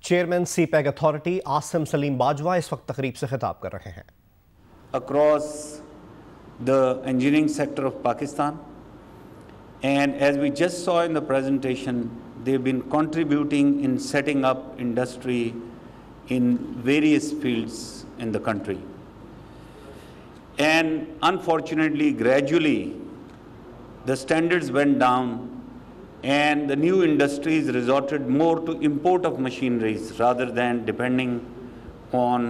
Chairman CPEC authority Asim Salim Bajwa इस वक्त तकरीब से खिताब कर रहे हैं। Across the engineering sector of Pakistan, and as we just saw in the presentation, they've been contributing in setting up industry in various fields in the country. And unfortunately, gradually, the standards went down and the new industries resorted more to import of machineries rather than depending on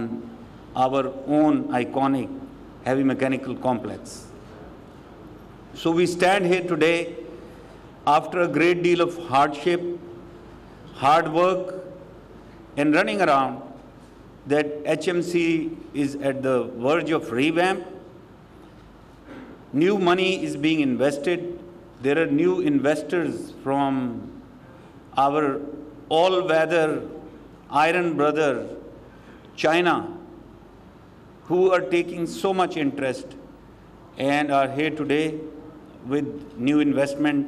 our own iconic heavy mechanical complex. So we stand here today after a great deal of hardship, hard work, and running around, that HMC is at the verge of revamp. New money is being invested. There are new investors from our all-weather iron brother, China, who are taking so much interest and are here today with new investment.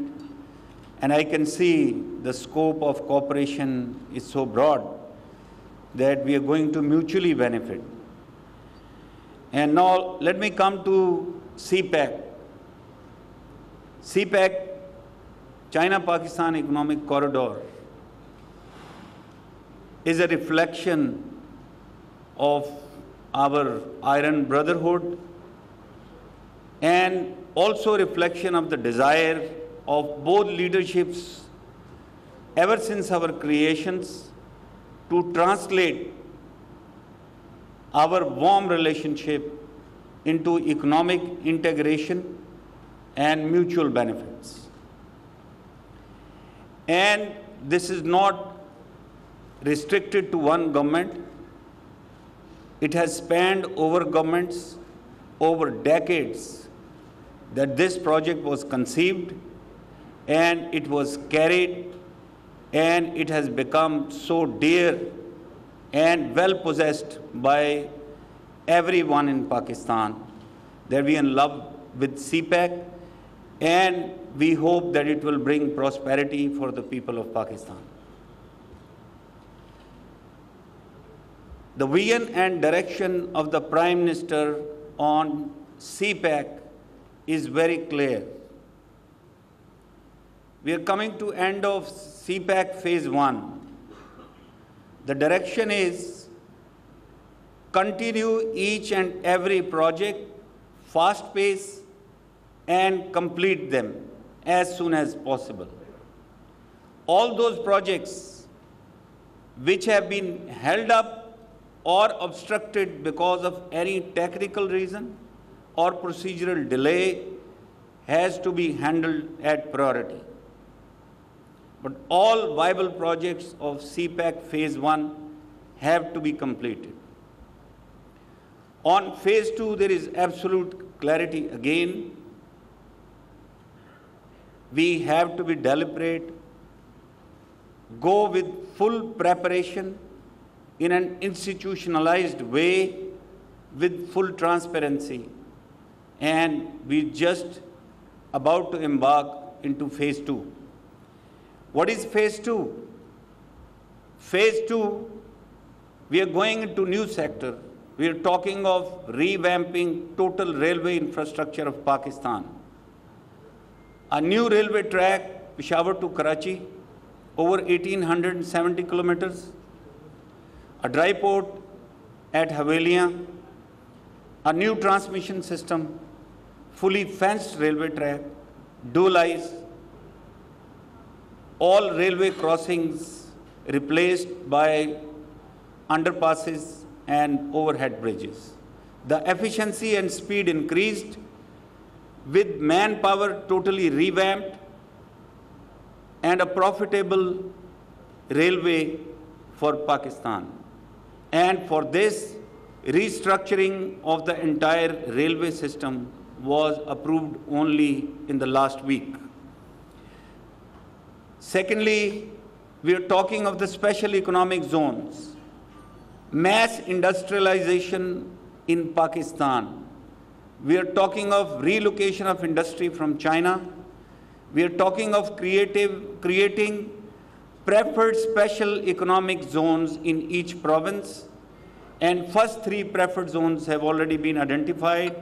And I can see the scope of cooperation is so broad that we are going to mutually benefit. And now let me come to CPEC. CPEC, China-Pakistan Economic Corridor, is a reflection of our iron brotherhood and also a reflection of the desire of both leaderships ever since our creations to translate our warm relationship into economic integration and mutual benefits. And this is not restricted to one government. It has spanned over governments, over decades, that this project was conceived and it was carried, and it has become so dear and well possessed by everyone in Pakistan that we are in love with CPEC, and we hope that it will bring prosperity for the people of Pakistan. The vision and direction of the Prime Minister on CPEC is very clear. We are coming to end of CPEC phase 1. The direction is continue each and every project, fast pace, and complete them as soon as possible. All those projects which have been held up or obstructed because of any technical reason or procedural delay has to be handled at priority. But all viable projects of CPEC phase 1 have to be completed. On phase 2, there is absolute clarity again. We have to be deliberate, go with full preparation in an institutionalized way with full transparency. And we're just about to embark into phase 2. What is phase 2? Phase 2, we are going into new sector. We are talking of revamping total railway infrastructure of Pakistan. A new railway track, Peshawar to Karachi, over 1,870 kilometers. A dry port at Havelian. A new transmission system, fully fenced railway track, dual-eyes, all railway crossings replaced by underpasses and overhead bridges. The efficiency and speed increased with manpower totally revamped and a profitable railway for Pakistan. And for this, restructuring of the entire railway system was approved only in the last week. Secondly, we are talking of the special economic zones, mass industrialization in Pakistan. We are talking of relocation of industry from China. We are talking of creating preferred special economic zones in each province, and first 3 preferred zones have already been identified,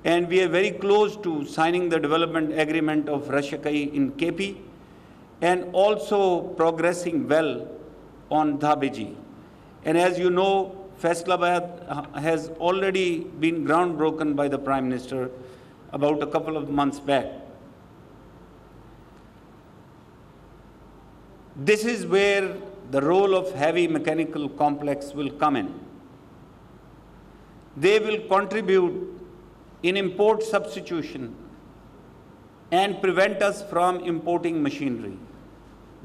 and we are very close to signing the development agreement of Rashakai in KP, and also progressing well on Dhabiji. And as you know, Faisalabad has already been groundbroken by the Prime Minister about a couple of months back. This is where the role of heavy mechanical complex will come in. They will contribute in import substitution and prevent us from importing machinery.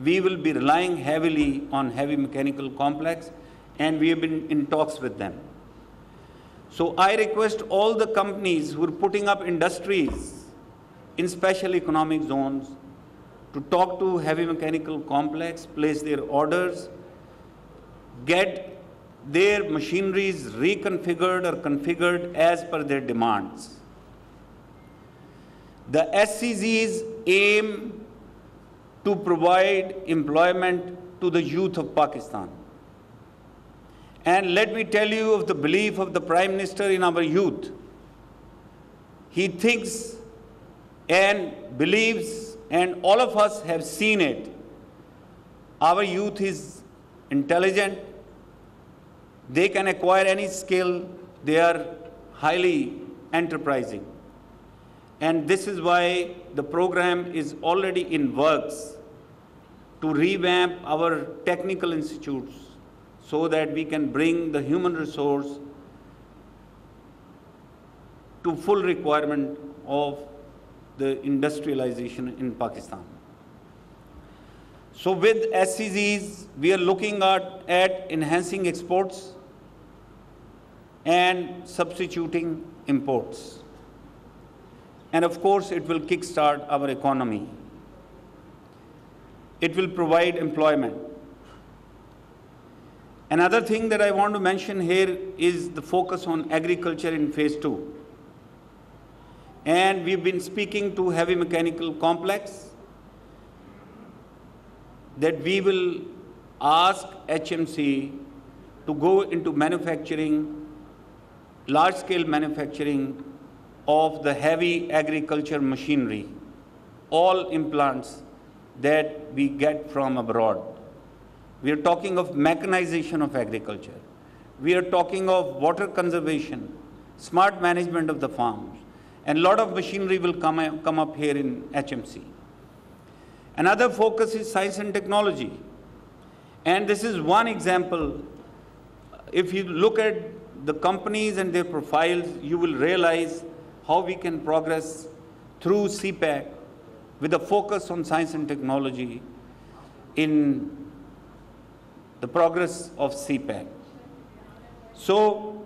We will be relying heavily on heavy mechanical complex, and we have been in talks with them. So I request all the companies who are putting up industries in special economic zones to talk to heavy mechanical complex, place their orders, get their machineries reconfigured or configured as per their demands. The SCZs aim to provide employment to the youth of Pakistan. And let me tell you of the belief of the Prime Minister in our youth. He thinks and believes, and all of us have seen it, our youth is intelligent, they can acquire any skill, they are highly enterprising. And this is why the program is already in works to revamp our technical institutes so that we can bring the human resource to full requirement of the industrialization in Pakistan. So with SCZs, we are looking at enhancing exports and substituting imports. And of course, it will kickstart our economy. It will provide employment. Another thing that I want to mention here is the focus on agriculture in phase 2. And we've been speaking to heavy mechanical complex that we will ask HMC to go into manufacturing, large-scale manufacturing of the heavy agriculture machinery, all implants that we get from abroad. We are talking of mechanization of agriculture. We are talking of water conservation, smart management of the farms, and a lot of machinery will come up here in HMC. Another focus is science and technology. And this is one example. If you look at the companies and their profiles, you will realize how we can progress through CPEC with a focus on science and technology in the progress of CPEC. So,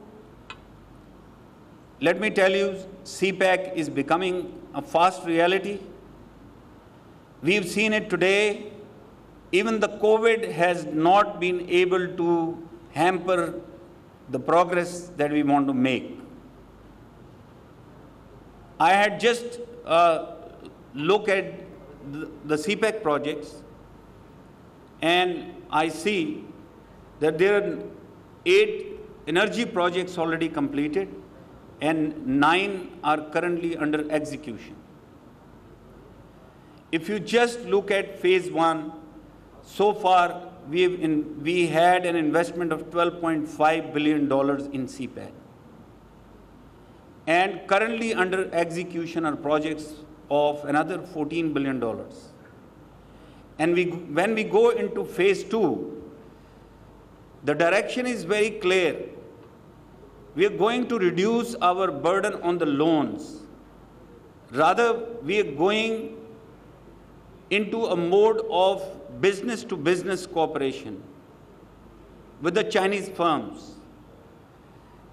let me tell you, CPEC is becoming a fast reality. We've seen it today. Even the COVID has not been able to hamper the progress that we want to make. I had just looked at the CPEC projects, and I see that there are 8 energy projects already completed, and 9 are currently under execution. If you just look at phase 1, so far we had an investment of $12.5 billion in CPEC. And currently under execution are projects of another $14 billion. And when we go into phase 2, the direction is very clear. We are going to reduce our burden on the loans. Rather, we are going into a mode of business-to-business cooperation with the Chinese firms.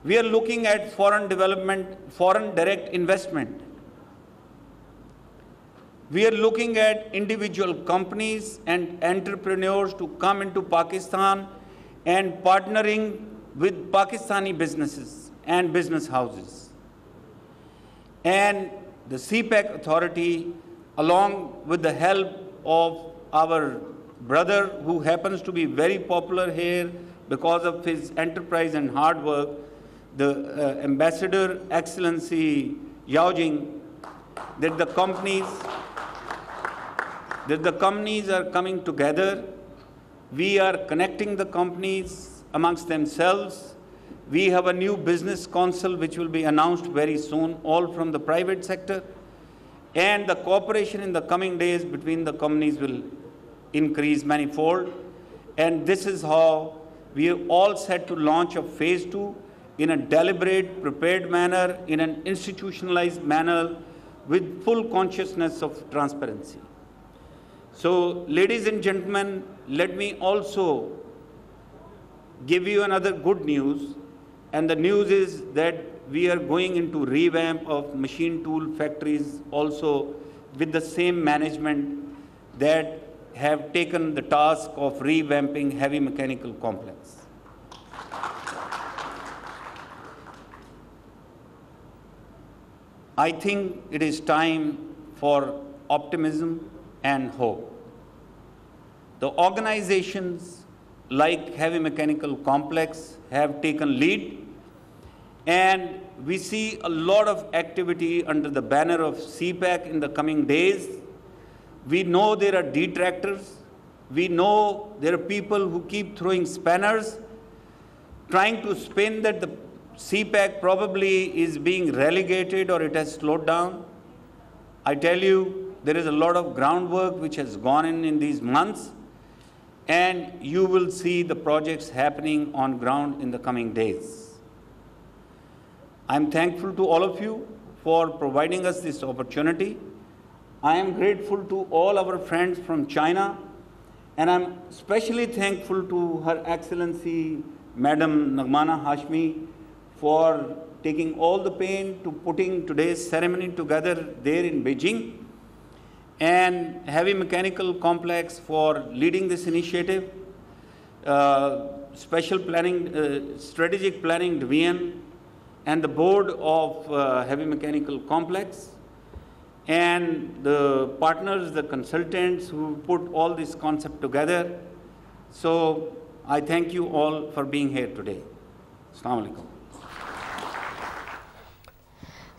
We are looking at foreign development, foreign direct investment. We are looking at individual companies and entrepreneurs to come into Pakistan and partnering with Pakistani businesses and business houses. And the CPEC authority, along with the help of our brother who happens to be very popular here because of his enterprise and hard work, the Ambassador Excellency Yao Jing, that the companies are coming together. We are connecting the companies amongst themselves. We have a new business council which will be announced very soon, all from the private sector. And the cooperation in the coming days between the companies will increase manifold. And this is how we are all set to launch a phase 2 in a deliberate, prepared manner, in an institutionalized manner, with full consciousness of transparency. So, ladies and gentlemen, let me also give you another good news. And the news is that we are going into revamp of machine tool factories also with the same management that have taken the task of revamping heavy mechanical complex. I think it is time for optimism and hope. The organizations like Heavy Mechanical Complex have taken lead, and we see a lot of activity under the banner of CPAC in the coming days. We know there are detractors. We know there are people who keep throwing spanners, trying to spin that the CPAC probably is being relegated or it has slowed down. I tell you, there is a lot of groundwork which has gone in these months, and you will see the projects happening on ground in the coming days. I'm thankful to all of you for providing us this opportunity. I am grateful to all our friends from China, and I'm especially thankful to Her Excellency Madam Nagmana Hashmi for taking all the pain to putting today's ceremony together there in Beijing, and Heavy Mechanical Complex for leading this initiative, Special Planning, Strategic Planning Division, and the board of Heavy Mechanical Complex, and the partners, the consultants who put all this concept together. So I thank you all for being here today. Assalamu alaikum.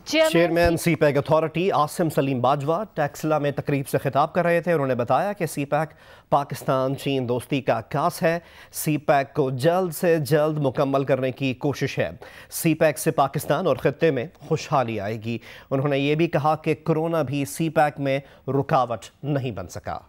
Chairman CPEC authority Asim Salim Bajwa Taxila में तकरीब से खिताब कर रहे थे। उन्होंने बताया कि सीपैक पाकिस्तान चीन दोस्ती का आगाज़ है। सीपैक को जल्द से जल्द मुकम्मल करने की कोशिश है। सीपैक से पाकिस्तान और खित्ते में खुशहाली आएगी। उन्होंने ये भी कहा कि कोरोना भी सीपैक में रुकावट नहीं बन सका।